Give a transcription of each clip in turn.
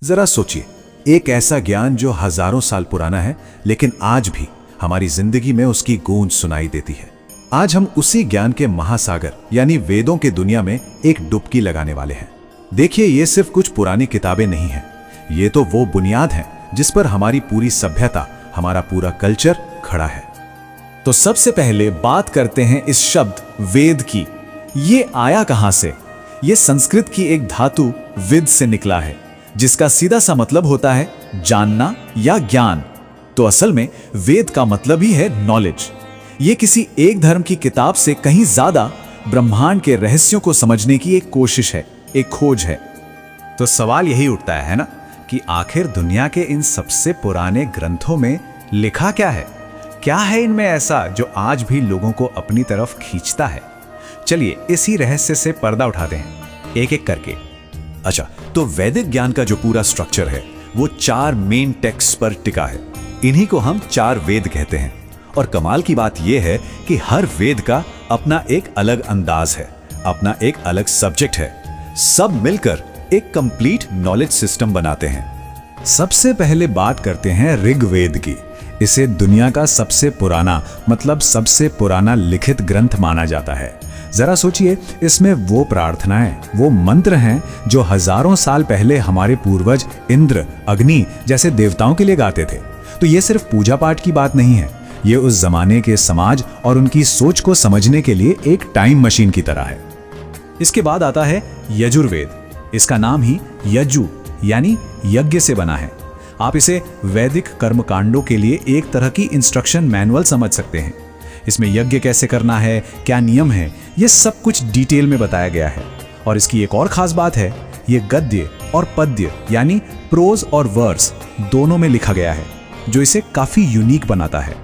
जरा सोचिए, एक ऐसा ज्ञान जो हजारों साल पुराना है लेकिन आज भी हमारी जिंदगी में उसकी गूंज सुनाई देती है। आज हम उसी ज्ञान के महासागर यानी वेदों की दुनिया में एक डुबकी लगाने वाले हैं। देखिए, ये सिर्फ कुछ पुरानी किताबें नहीं हैं, ये तो वो बुनियाद है जिस पर हमारी पूरी सभ्यता, हमारा पूरा कल्चर खड़ा है। तो सबसे पहले बात करते हैं इस शब्द वेद की। ये आया कहां से? ये संस्कृत की एक धातु विद से निकला है, जिसका सीधा सा मतलब होता है जानना या ज्ञान। तो असल में वेद का मतलब ही है नॉलेज। ये किसी एक धर्म की किताब से कहीं ज्यादा ब्रह्मांड के रहस्यों को समझने की एक कोशिश है, एक खोज है। तो सवाल यही उठता है ना कि आखिर दुनिया के इन सबसे पुराने ग्रंथों में लिखा क्या है? क्या है इनमें ऐसा जो आज भी लोगों को अपनी तरफ खींचता है? चलिए इसी रहस्य से पर्दा उठाते हैं, एक एक करके। अच्छा, तो वैदिक ज्ञान का जो पूरा स्ट्रक्चर है वो 4 मेन टेक्स्ट पर टिका है। इन्हीं को हम 4 वेद कहते हैं। और कमाल की बात यह है कि हर वेद का अपना एक अलग अंदाज है, अपना एक अलग सब्जेक्ट है। सब मिलकर एक कंप्लीट नॉलेज सिस्टम बनाते हैं। सबसे पहले बात करते हैं ऋग्वेद की। इसे दुनिया का सबसे पुराना, मतलब सबसे पुराना लिखित ग्रंथ माना जाता है। जरा सोचिए, इसमें वो प्रार्थनाएं, वो मंत्र हैं जो हजारों साल पहले हमारे पूर्वज इंद्र, अग्नि जैसे देवताओं के लिए गाते थे। तो ये सिर्फ पूजा पाठ की बात नहीं है, ये उस जमाने के समाज और उनकी सोच को समझने के लिए एक टाइम मशीन की तरह है। इसके बाद आता है यजुर्वेद। इसका नाम ही यजु यानी यज्ञ से बना है। आप इसे वैदिक कर्मकांडों के लिए एक तरह की इंस्ट्रक्शन मैनुअल समझ सकते हैं। इसमें यज्ञ कैसे करना है, क्या नियम है, ये सब कुछ डिटेल में बताया गया है। और इसकी एक और खास बात है, ये गद्य और पद्य यानी प्रोज और वर्स दोनों में लिखा गया है, जो इसे काफी यूनिक बनाता है।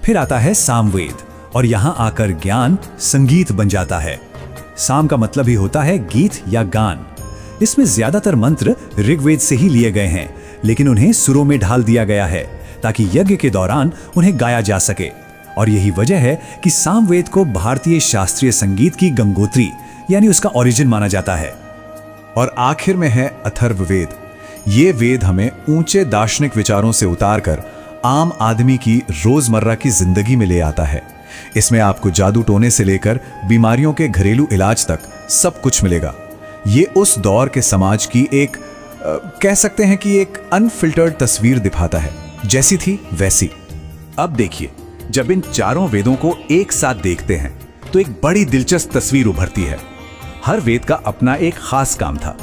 फिर आता है सामवेद, और यहां आकर ज्ञान संगीत बन जाता है। साम का मतलब ही होता है गीत या गान। इसमें ज्यादातर मंत्र ऋग्वेद से ही लिए गए हैं, लेकिन उन्हें सुरों में ढाल दिया गया है ताकि यज्ञ के दौरान उन्हें गाया जा सके। और यही वजह है कि सामवेद को भारतीय शास्त्रीय संगीत की गंगोत्री यानी उसका ओरिजिन माना जाता है। और आखिर में है अथर्ववेद। ये वेद हमें ऊंचे दार्शनिक विचारों से उतारकर आम आदमी की रोजमर्रा की जिंदगी में ले आता है। इसमें आपको जादू टोने से लेकर बीमारियों के घरेलू इलाज तक सब कुछ मिलेगा। ये उस दौर के समाज की एक कह सकते हैं कि एक अनफिल्टर्ड तस्वीर दिखाता है, जैसी थी वैसी। अब देखिए, जब इन चारों वेदों को एक साथ देखते हैं तो एक बड़ी दिलचस्प तस्वीर उभरती है। हर वेद का अपना एक खास काम था।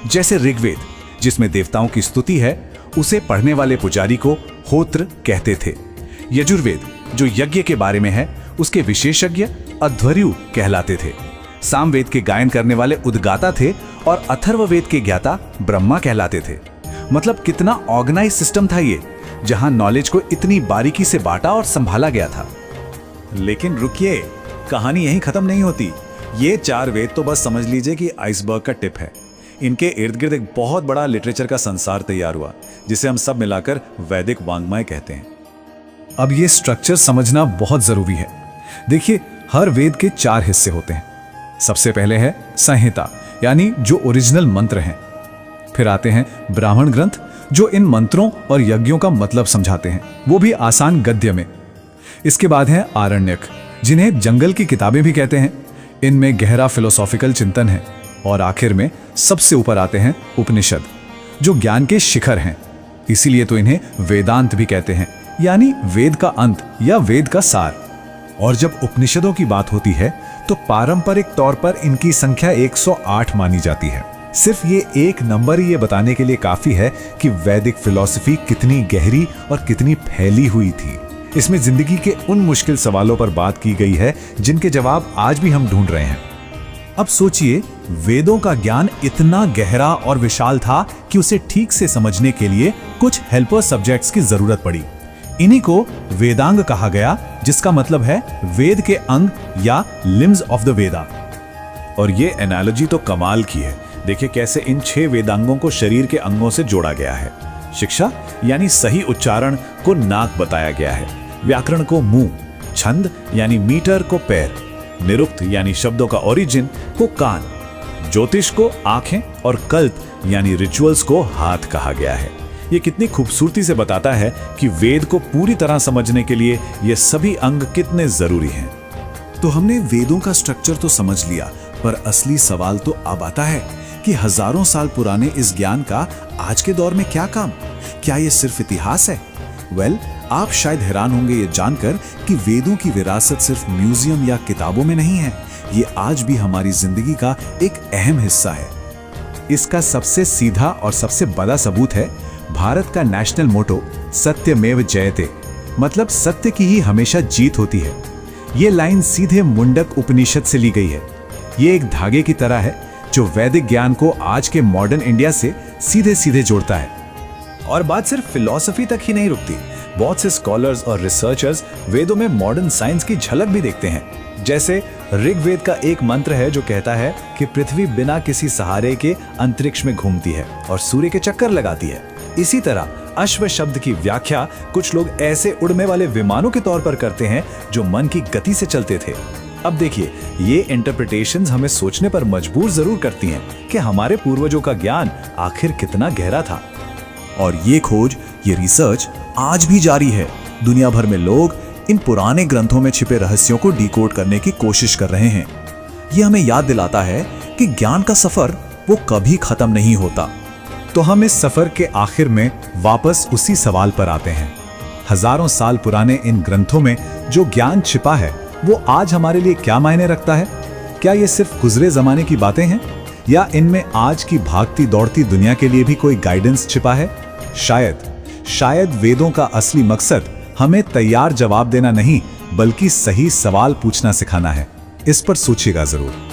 जैसे ऋग्वेद, जिसमें देवताओं की स्तुति है, उसे पढ़ने वाले पुजारी को होत्र कहते थे। यजुर्वेद, जो यज्ञ के बारे में है, उसके विशेषज्ञ अध्वर्यु कहलाते थे। सामवेद के गायन करने वाले उद्गाता थे और अथर्ववेद के ज्ञाता ब्रह्मा कहलाते थे। मतलब कितना ऑर्गेनाइज सिस्टम था ये, जहां नॉलेज को इतनी बारीकी से बांटा और संभाला गया था। लेकिन रुकिए, कहानी यहीं खत्म नहीं होती। ये 4 वेद तो बस समझ लीजिए कि आइसबर्ग का टिप है। इनके इर्द गिर्द एक बहुत बड़ा लिटरेचर का संसार तैयार हुआ, जिसे हम सब मिलाकर वैदिक वांग्मय कहते हैं। अब ये स्ट्रक्चर समझना बहुत जरूरी है। देखिए, हर वेद के 4 हिस्से होते हैं। सबसे पहले है संहिता, यानी जो ओरिजिनल मंत्र हैं। फिर आते हैं ब्राह्मण ग्रंथ, जो इन मंत्रों और यज्ञों का मतलब समझाते हैं, वो भी आसान गद्य में। इसके बाद है आरण्यक, जिन्हें जंगल की किताबें भी कहते हैं। इनमें गहरा फिलोसॉफिकल चिंतन है। और आखिर में सबसे ऊपर आते हैं उपनिषद, जो ज्ञान के शिखर हैं। इसीलिए तो इन्हें वेदांत भी कहते हैं, यानी वेद का अंत या वेद का सार। और जब उपनिषदों की बात होती है तो पारंपरिक तौर पर इनकी संख्या 108 मानी जाती है। सिर्फ ये एक नंबर ही ये बताने के लिए काफी है कि वैदिक फिलॉसफी कितनी गहरी और कितनी फैली हुई थी। इसमें जिंदगी के उन मुश्किल सवालों पर बात की गई है जिनके जवाब आज भी हम ढूंढ रहे हैं। अब सोचिए, वेदों का ज्ञान इतना गहरा और विशाल था कि उसे ठीक से समझने के लिए कुछ हेल्पर सब्जेक्ट्स की जरूरत पड़ी। इन्हीं को वेदांग कहा गया, जिसका मतलब है वेद के अंग या लिम्स ऑफ द वेदा। और ये एनालॉजी तो कमाल की है। देखिए कैसे इन 6 वेदांगों को शरीर के अंगों से जोड़ा गया है। शिक्षा यानी सही उच्चारण को नाक बताया गया है, व्याकरण को मुंह, छंद यानी मीटर को पैर, निरुक्त यानी शब्दों का ओरिजिन को कान, ज्योतिष को आंखें और कल्प यानी रिचुअल्स को हाथ कहा गया है। ये कितनी खूबसूरती से बताता है कि वेद को पूरी तरह समझने के लिए ये सभी अंग कितने जरूरी हैं। तो हमने वेदों का स्ट्रक्चर तो समझ लिया, पर असली सवाल तो अब आता है कि हजारों साल पुराने इस ज्ञान का आज के दौर में क्या काम? क्या ये सिर्फ इतिहास है? आप शायद हैरान होंगे ये जानकर कि वेदों की विरासत सिर्फ म्यूजियम या किताबों में नहीं है, ये आज भी हमारी जिंदगी का एक अहम हिस्सा है। इसका सबसे सीधा और सबसे बड़ा सबूत है भारत का नेशनल मोटो सत्यमेव जयते, मतलब सत्य की ही हमेशा जीत होती है। ये लाइन सीधे मुंडक उपनिषद से ली गई है। ये एक धागे की तरह है जो वैदिक ज्ञान को आज के मॉडर्न इंडिया से सीधे सीधे जोड़ता है। और बात सिर्फ फिलॉसफी तक ही नहीं रुकती। बहुत से स्कॉलर्स और रिसर्चर्स वेदों में मॉडर्न साइंस की झलक भी देखते हैं। जैसे ऋग्वेद का एक मंत्र है जो कहता है कि पृथ्वी बिना किसी सहारे के अंतरिक्ष में घूमती है और सूर्य के चक्कर लगाती है। इसी तरह अश्व शब्द की व्याख्या कुछ लोग ऐसे उड़ने वाले विमानों के तौर पर करते हैं जो मन की गति से चलते थे। अब देखिए, ये इंटरप्रिटेशंस हमें सोचने पर मजबूर जरूर करती हैं कि हमारे पूर्वजों का ज्ञान आखिर कितना गहरा था। और ये खोज, ये रिसर्च आज भी जारी है। दुनिया भर में लोग इन पुराने ग्रंथों में छिपे रहस्यों को डिकोड करने की कोशिश कर रहे हैं। ये हमें याद दिलाता है कि ज्ञान का सफर वो कभी खत्म नहीं होता। तो हम इस सफर के आखिर में वापस उसी सवाल पर आते हैं। हजारों साल पुराने इन ग्रंथों में जो ज्ञान छिपा है वो आज हमारे लिए क्या मायने रखता है? क्या ये सिर्फ गुजरे जमाने की बातें हैं, या इनमें आज की भागती दौड़ती दुनिया के लिए भी कोई गाइडेंस छिपा है? शायद वेदों का असली मकसद हमें तैयार जवाब देना नहीं, बल्कि सही सवाल पूछना सिखाना है। इस पर सोचिएगा जरूर।